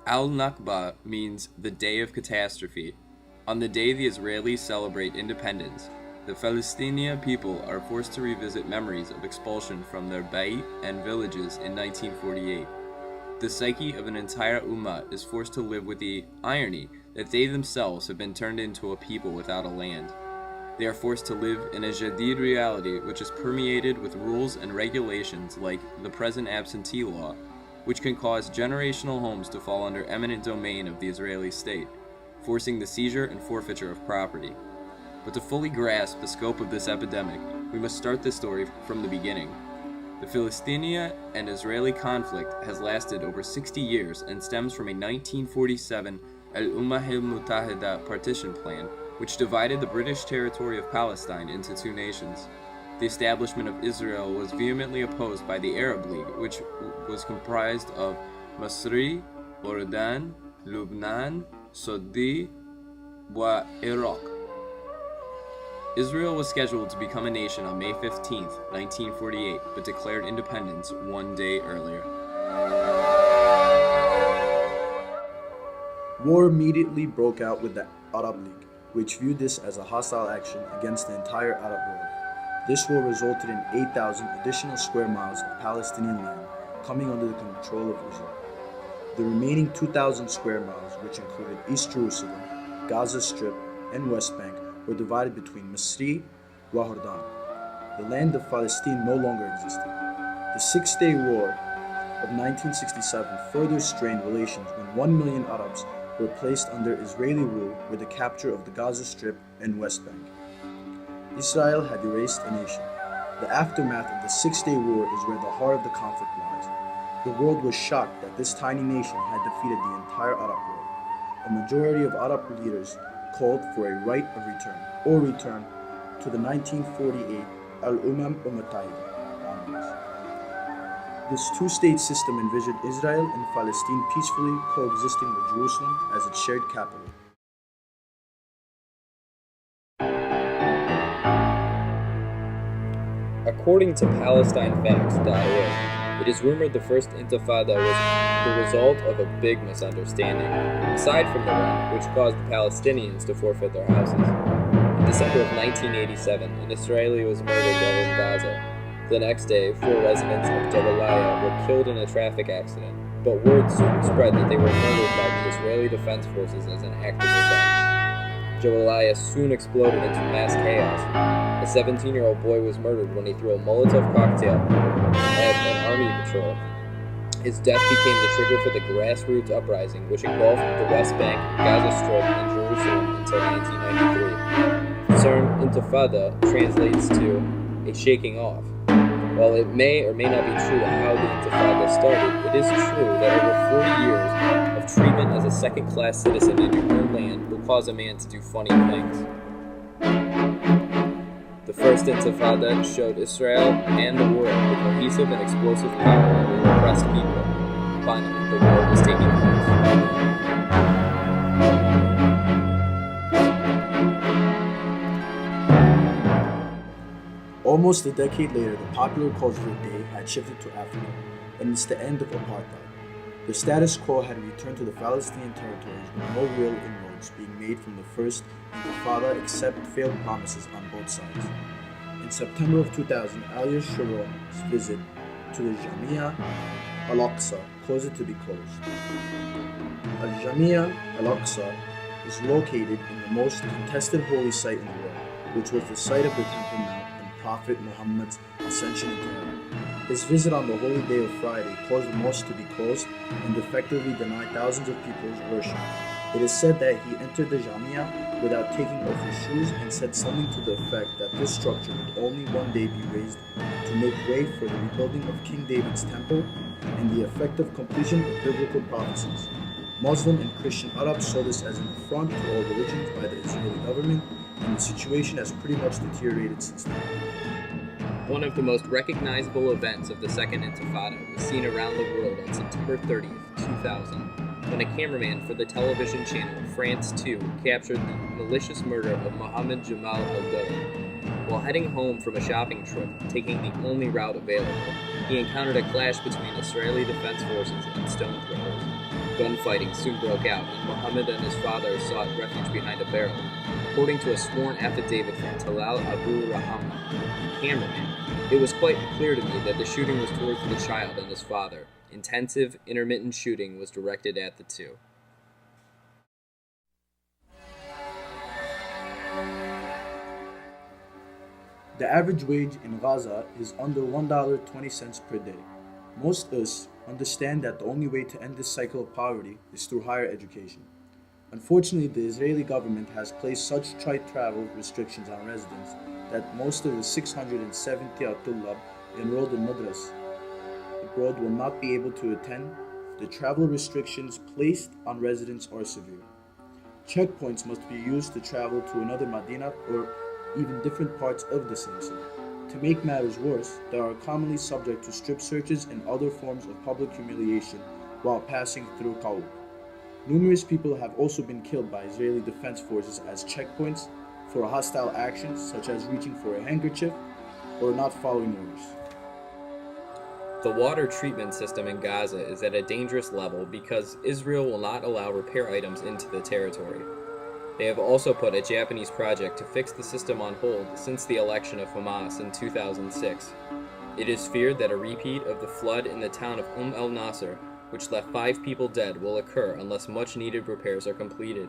Al-Nakba means the day of catastrophe. On the day the Israelis celebrate independence, the Palestinian people are forced to revisit memories of expulsion from their bayt and villages in 1948. The psyche of an entire ummah is forced to live with the irony that they themselves have been turned into a people without a land. They are forced to live in a jadid reality which is permeated with rules and regulations like the present absentee law, which can cause generational homes to fall under eminent domain of the Israeli state, forcing the seizure and forfeiture of property. But to fully grasp the scope of this epidemic, we must start this story from the beginning. The Palestinian and Israeli conflict has lasted over 60 years and stems from a 1947 Al-Ummah al-Mutahida partition plan, which divided the British territory of Palestine into two nations. The establishment of Israel was vehemently opposed by the Arab League, which was comprised of Masri, Jordan, Lebanon, Saudi, and Iraq. Israel was scheduled to become a nation on May 15, 1948, but declared independence one day earlier. War immediately broke out with the Arab League, which viewed this as a hostile action against the entire Arab world. This war resulted in 8,000 additional square miles of Palestinian land coming under the control of Israel. The remaining 2,000 square miles, which included East Jerusalem, Gaza Strip, and West Bank, were divided between Masri and Jordan. The land of Palestine no longer existed. The Six-Day War of 1967 further strained relations when 1 million Arabs were placed under Israeli rule with the capture of the Gaza Strip and West Bank. Israel had erased a nation. The aftermath of the Six-Day War is where the heart of the conflict lies. The world was shocked that this tiny nation had defeated the entire Arab world. A majority of Arab leaders called for a right of return to the 1948 Al-Ummah al-Mutahida boundaries. This two-state system envisioned Israel and Palestine peacefully coexisting with Jerusalem as its shared capital. According to PalestineFacts.org, it is rumored the First Intifada was the result of a big misunderstanding, aside from the one which caused the Palestinians to forfeit their houses. In December of 1987, an Israeli was murdered while in Gaza. The next day, 4 residents of Jabalia were killed in a traffic accident, but word soon spread that they were murdered by the Israeli Defense Forces as an act of revenge. Jabalia soon exploded into mass chaos. A 17-year-old boy was murdered when he threw a Molotov cocktail at an army patrol. His death became the trigger for the grassroots uprising, which engulfed the West Bank, Gaza Strip, and Jerusalem until 1993. The term Intifada translates to a shaking off. While it may or may not be true how the Intifada started, it is true that over 40 years of treatment as a second-class citizen in your own land will cause a man to do funny things. The First Intifada showed Israel and the world the cohesive and explosive power of an oppressed people. Finally, the war was taking place. Almost a decade later, the popular culture of the day had shifted to Africa, and it's the end of apartheid. The status quo had returned to the Palestinian territories with no real inroads being made from the First Intifada except failed promises on both sides. In September of 2000, Ariel Sharon's visit to the Jamia al-Aqsa caused it to be closed. Al-Jamia al-Aqsa is located in the most contested holy site in the world, which was the site of the Temple Mount and Prophet Muhammad's ascension into heaven. His visit on the holy day of Friday caused the mosque to be closed and effectively denied thousands of people's worship. It is said that he entered the Jamia without taking off his shoes and said something to the effect that this structure would only one day be raised to make way for the rebuilding of King David's temple and the effective completion of biblical prophecies. Muslim and Christian Arabs saw this as an affront to all religions by the Israeli government, and the situation has pretty much deteriorated since then. One of the most recognizable events of the Second Intifada was seen around the world on September 30th, 2000, when a cameraman for the television channel France 2 captured the malicious murder of Mohammed Jamal al-Dawla while heading home from a shopping trip, taking the only route available. he encountered a clash between Israeli defense forces and stone throwers. Gunfighting soon broke out, and Muhammad and his father sought refuge behind a barrel. According to a sworn affidavit from Talal Abu Rahama, the cameraman, it was quite clear to me that the shooting was towards the child and his father. Intensive, intermittent shooting was directed at the two. The average wage in Gaza is under $1.20 per day. Most of us understand that the only way to end this cycle of poverty is through higher education. Unfortunately, the Israeli government has placed such tight travel restrictions on residents that most of the 670 Atullab enrolled in Madras abroad will not be able to attend. The travel restrictions placed on residents are severe. Checkpoints must be used to travel to another Madinat or even different parts of the same city. To make matters worse, they are commonly subject to strip searches and other forms of public humiliation while passing through Qaub. Numerous people have also been killed by Israeli defense forces as checkpoints for hostile actions such as reaching for a handkerchief or not following orders. The water treatment system in Gaza is at a dangerous level because Israel will not allow repair items into the territory. They have also put a Japanese project to fix the system on hold since the election of Hamas in 2006. It is feared that a repeat of the flood in the town of el-Nasr, which left 5 people dead, will occur unless much-needed repairs are completed.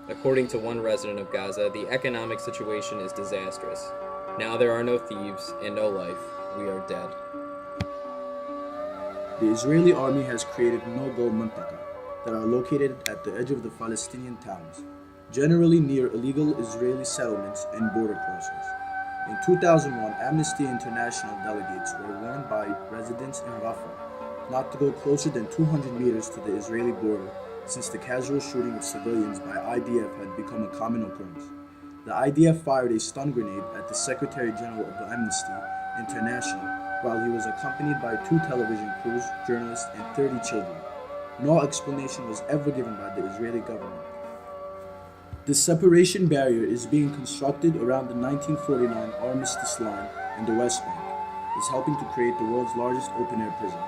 According to one resident of Gaza, the economic situation is disastrous. Now there are no thieves and no life. We are dead. The Israeli army has created no-go mantaka that are located at the edge of the Palestinian towns, generally near illegal Israeli settlements and border crossings. In 2001, Amnesty International delegates were warned by residents in Rafah not to go closer than 200 meters to the Israeli border since the casual shooting of civilians by IDF had become a common occurrence. The IDF fired a stun grenade at the Secretary General of the Amnesty International while he was accompanied by 2 television crews, journalists, and 30 children. No explanation was ever given by the Israeli government. The separation barrier is being constructed around the 1949 Armistice Line in the West Bank, is helping to create the world's largest open-air prison.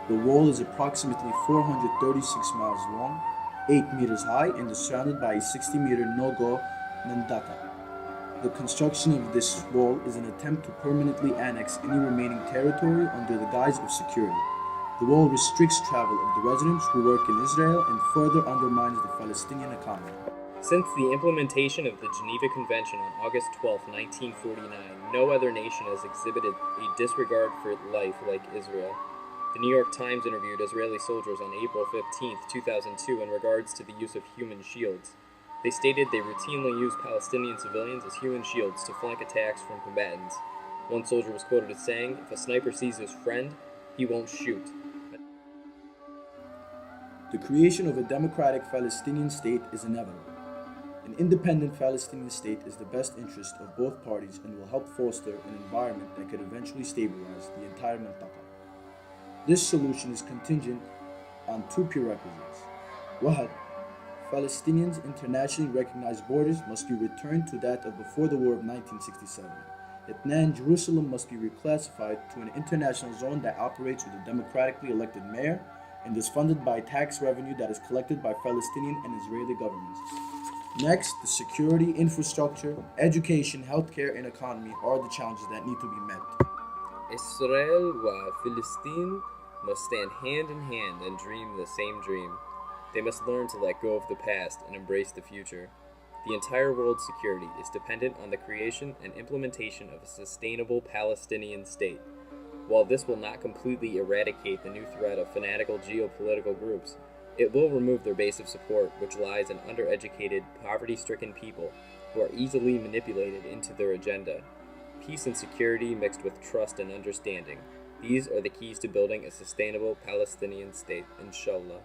The wall is approximately 436 miles long, 8 meters high, and is surrounded by a 60-meter no-go mandata. The construction of this wall is an attempt to permanently annex any remaining territory under the guise of security. The wall restricts travel of the residents who work in Israel and further undermines the Palestinian economy. Since the implementation of the Geneva Convention on August 12, 1949, no other nation has exhibited a disregard for life like Israel. The New York Times interviewed Israeli soldiers on April 15, 2002 in regards to the use of human shields. They stated they routinely use Palestinian civilians as human shields to flank attacks from combatants. One soldier was quoted as saying, "If a sniper sees his friend, he won't shoot." The creation of a democratic Palestinian state is inevitable. An independent Palestinian state is the best interest of both parties and will help foster an environment that could eventually stabilize the entire Mantaka. This solution is contingent on 2 prerequisites. Wahad, Palestinians' internationally recognized borders must be returned to that of before the war of 1967. Itnan, Jerusalem must be reclassified to an international zone that operates with a democratically elected mayor and is funded by tax revenue that is collected by Palestinian and Israeli governments. Next, the security, infrastructure, education, healthcare, and economy are the challenges that need to be met. Israel and Philistine must stand hand in hand and dream the same dream. They must learn to let go of the past and embrace the future. The entire world's security is dependent on the creation and implementation of a sustainable Palestinian state. While this will not completely eradicate the new threat of fanatical geopolitical groups, it will remove their base of support, which lies in undereducated, poverty-stricken people who are easily manipulated into their agenda. Peace and security mixed with trust and understanding. These are the keys to building a sustainable Palestinian state, inshallah.